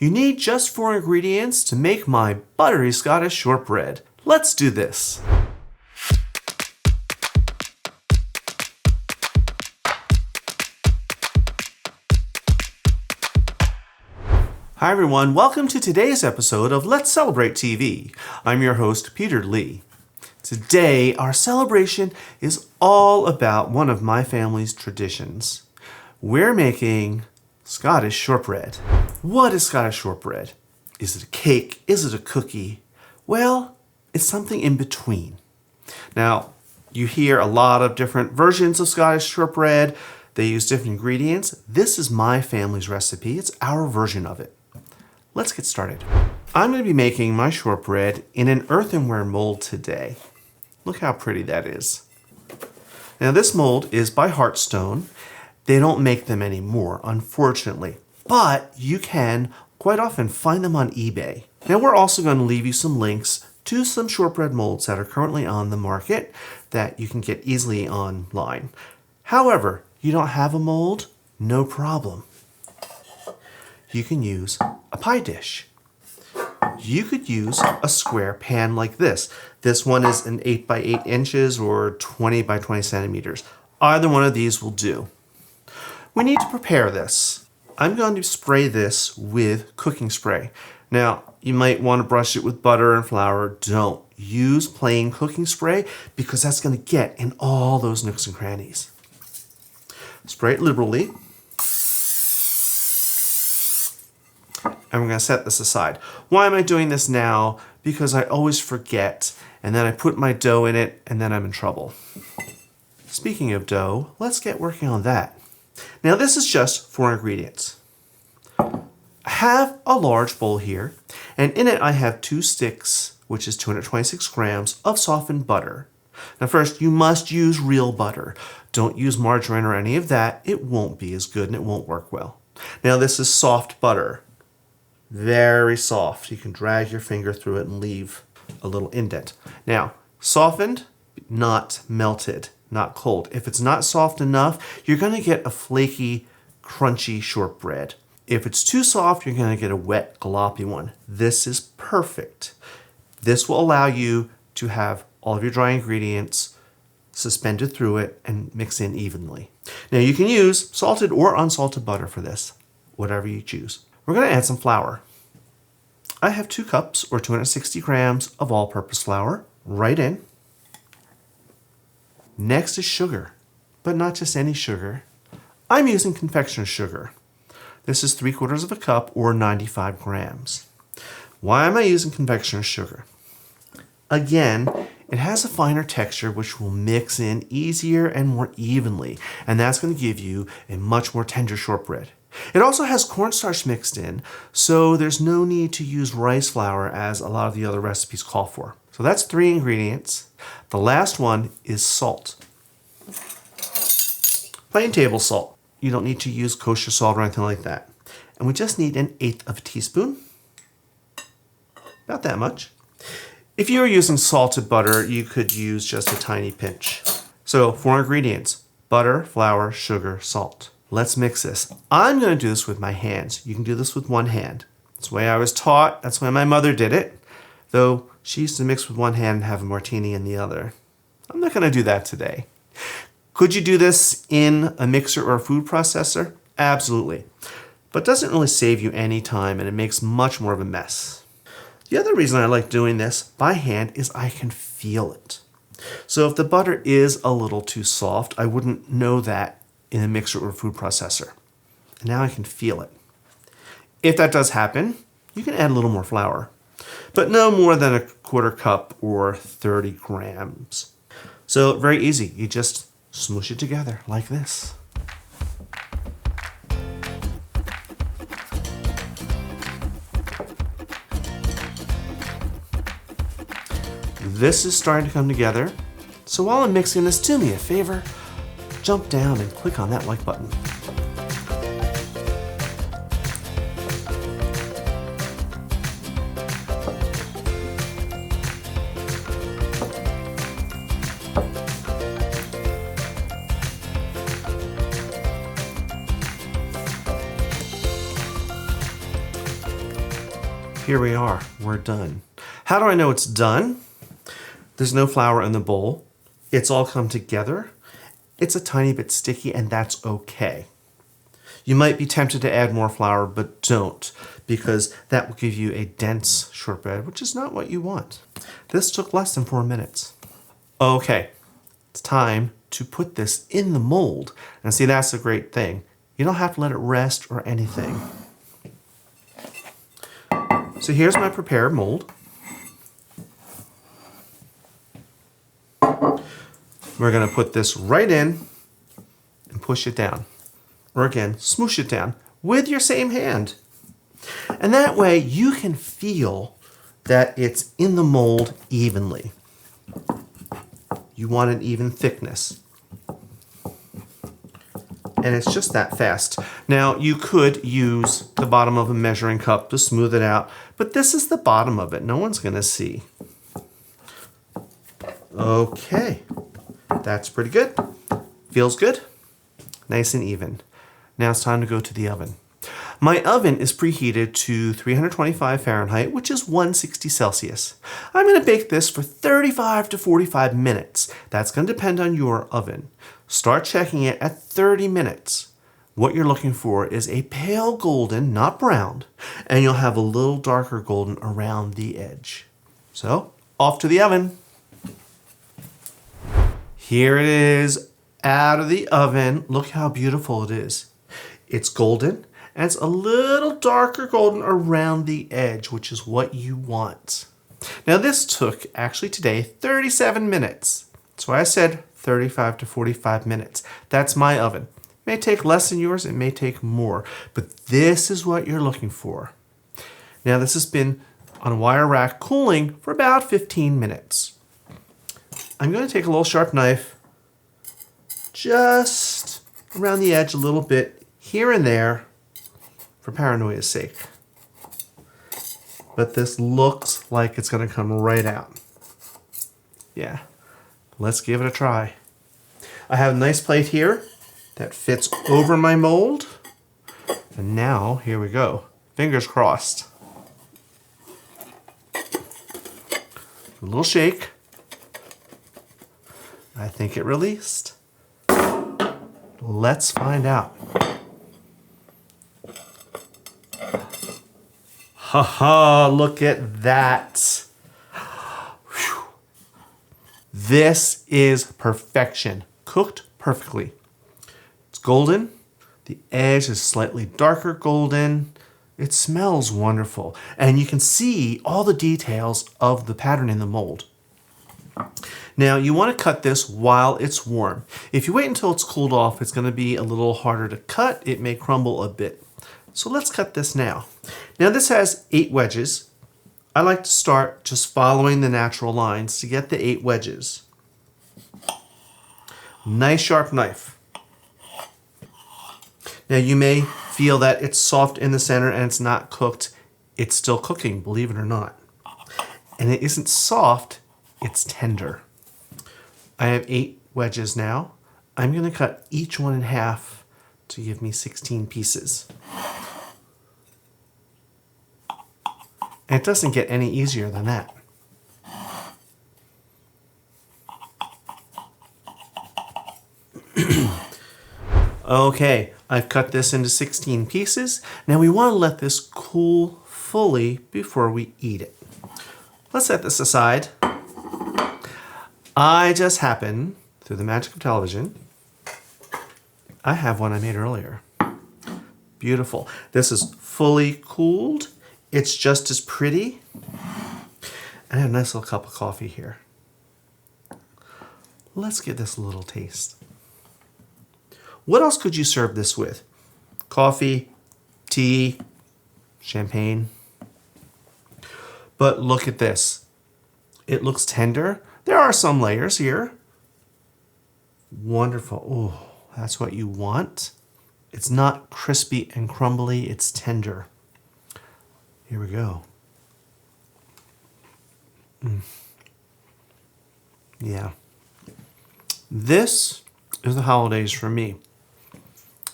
You need just 4 ingredients to make my buttery Scottish shortbread. Let's do this. Hi everyone, welcome to today's episode of Let's Celebrate TV. I'm your host, Peter Lee. Today, our celebration is all about one of my family's traditions. We're making Scottish shortbread. What is Scottish shortbread? Is it a cake? Is it a cookie? Well, it's something in between. Now, you hear a lot of different versions of Scottish shortbread. They use different ingredients. This is my family's recipe. It's our version of it. Let's get started. I'm going to be making my shortbread in an earthenware mold today. Look how pretty that is. Now this mold is by Hearthstone. They don't make them anymore, unfortunately, but you can quite often find them on eBay. Now we're also going to leave you some links to some shortbread molds that are currently on the market that you can get easily online. However, you don't have a mold? No problem. You can use a pie dish. You could use a square pan like this. This one is an 8 by 8 inches or 20 by 20 centimeters. Either one of these will do. We need to prepare this. I'm going to spray this with cooking spray. Now, you might want to brush it with butter and flour. Don't use plain cooking spray because that's going to get in all those nooks and crannies. Spray it liberally. And we're going to set this aside. Why am I doing this now? Because I always forget, and then I put my dough in it, and then I'm in trouble. Speaking of dough, let's get working on that. Now this is just 4 ingredients. I have a large bowl here, and in it I have 2 sticks, which is 226 grams of softened butter. Now first, you must use real butter. Don't use margarine or any of that. It won't be as good and it won't work well. Now this is soft butter. Very soft. You can drag your finger through it and leave a little indent. Now, softened, not melted, not cold. If it's not soft enough, you're going to get a flaky, crunchy shortbread. If it's too soft, you're going to get a wet, gloppy one. This is perfect. This will allow you to have all of your dry ingredients suspended through it and mix in evenly. Now, you can use salted or unsalted butter for this, whatever you choose. We're going to add some flour. I have 2 cups or 260 grams of all-purpose flour right in. Next is sugar, but not just any sugar. I'm using confectioner's sugar. This is 3/4 cup or 95 grams. Why am I using confectioner's sugar? Again, it has a finer texture which will mix in easier and more evenly, and that's going to give you a much more tender shortbread. It also has cornstarch mixed in, so there's no need to use rice flour as a lot of the other recipes call for. So that's 3 ingredients. The last one is salt. Plain table salt. You don't need to use kosher salt or anything like that. And we just need 1/8 teaspoon. About that much. If you were using salted butter, you could use just a tiny pinch. So 4 ingredients: butter, flour, sugar, salt. Let's mix this. I'm going to do this with my hands. You can do this with one hand. That's the way I was taught. That's the way my mother did it. Though she used to mix with one hand and have a martini in the other. I'm not going to do that today. Could you do this in a mixer or a food processor? Absolutely. But it doesn't really save you any time and it makes much more of a mess. The other reason I like doing this by hand is I can feel it. So if the butter is a little too soft, I wouldn't know that in a mixer or food processor. And now I can feel it. If that does happen, you can add a little more flour, but no more than 1/4 cup or 30 grams. So very easy. You just smoosh it together like this. This is starting to come together. So while I'm mixing this, do me a favor, jump down and click on that like button. Here we are, we're done. How do I know it's done? There's no flour in the bowl. It's all come together. It's a tiny bit sticky, and that's okay. You might be tempted to add more flour, but don't, because that will give you a dense shortbread, which is not what you want. This took less than 4 minutes. Okay, it's time to put this in the mold. And see, that's the great thing. You don't have to let it rest or anything. So here's my prepared mold. We're going to put this right in and push it down. Or again, smoosh it down with your same hand. And that way you can feel that it's in the mold evenly. You want an even thickness. And it's just that fast. Now, you could use the bottom of a measuring cup to smooth it out, but this is the bottom of it. No one's going to see. Okay, that's pretty good. Feels good. Nice and even. Now it's time to go to the oven. My oven is preheated to 325 Fahrenheit, which is 160 Celsius. I'm going to bake this for 35 to 45 minutes. That's going to depend on your oven. Start checking it at 30 minutes. What you're looking for is a pale golden, not browned, and you'll have a little darker golden around the edge. So, off to the oven. Here it is, out of the oven. Look how beautiful it is. It's golden, and it's a little darker golden around the edge, which is what you want. Now this took, actually today, 37 minutes. That's why I said 35 to 45 minutes. That's my oven. It may take less than yours, it may take more, but this is what you're looking for. Now this has been on a wire rack cooling for about 15 minutes. I'm going to take a little sharp knife, just around the edge a little bit, here and there, for paranoia's sake. But this looks like it's going to come right out. Yeah, let's give it a try. I have a nice plate here that fits over my mold. And now, here we go. Fingers crossed. A little shake. I think it released. Let's find out. Haha, look at that. Whew. This is perfection. Cooked perfectly. It's golden. The edge is slightly darker golden. It smells wonderful. And you can see all the details of the pattern in the mold. Now, you want to cut this while it's warm. If you wait until it's cooled off, it's going to be a little harder to cut. It may crumble a bit. So let's cut this now. Now, this has 8 wedges. I like to start just following the natural lines to get the 8 wedges. Nice sharp knife. Now, you may feel that it's soft in the center and it's not cooked. It's still cooking, believe it or not. And it isn't soft, it's tender. I have 8 wedges now. I'm going to cut each one in half to give me 16 pieces. And it doesn't get any easier than that. Okay, I've cut this into 16 pieces. Now we want to let this cool fully before we eat it. Let's set this aside. I just happen, through the magic of television, I have one I made earlier. Beautiful. This is fully cooled. It's just as pretty. And I have a nice little cup of coffee here. Let's give this a little taste. What else could you serve this with? Coffee, tea, champagne. But look at this. It looks tender. There are some layers here. Wonderful. Oh, that's what you want. It's not crispy and crumbly, it's tender. Here we go. Yeah. This is the holidays for me.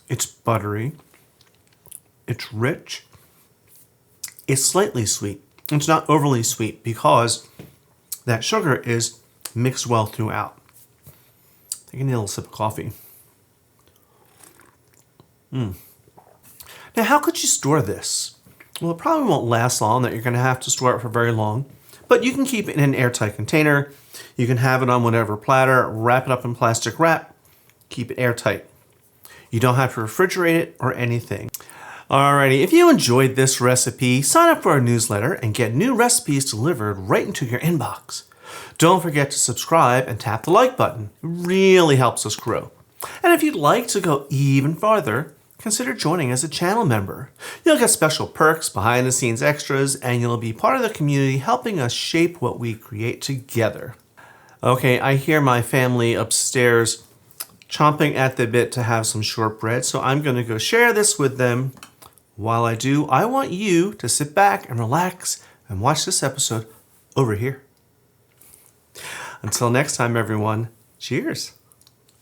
It's buttery. It's rich. It's slightly sweet. It's not overly sweet because that sugar is mixed well throughout. Take a little sip of coffee. Now, how could you store this? Well, it probably won't last long, that you're going to have to store it for very long. But you can keep it in an airtight container. You can have it on whatever platter, wrap it up in plastic wrap, keep it airtight. You don't have to refrigerate it or anything. Alrighty, if you enjoyed this recipe, sign up for our newsletter and get new recipes delivered right into your inbox. Don't forget to subscribe and tap the like button. It really helps us grow. And if you'd like to go even farther, consider joining as a channel member. You'll get special perks, behind the scenes extras, and you'll be part of the community helping us shape what we create together. Okay, I hear my family upstairs chomping at the bit to have some shortbread, so I'm going to go share this with them. While I do, I want you to sit back and relax and watch this episode over here. Until next time, everyone, cheers.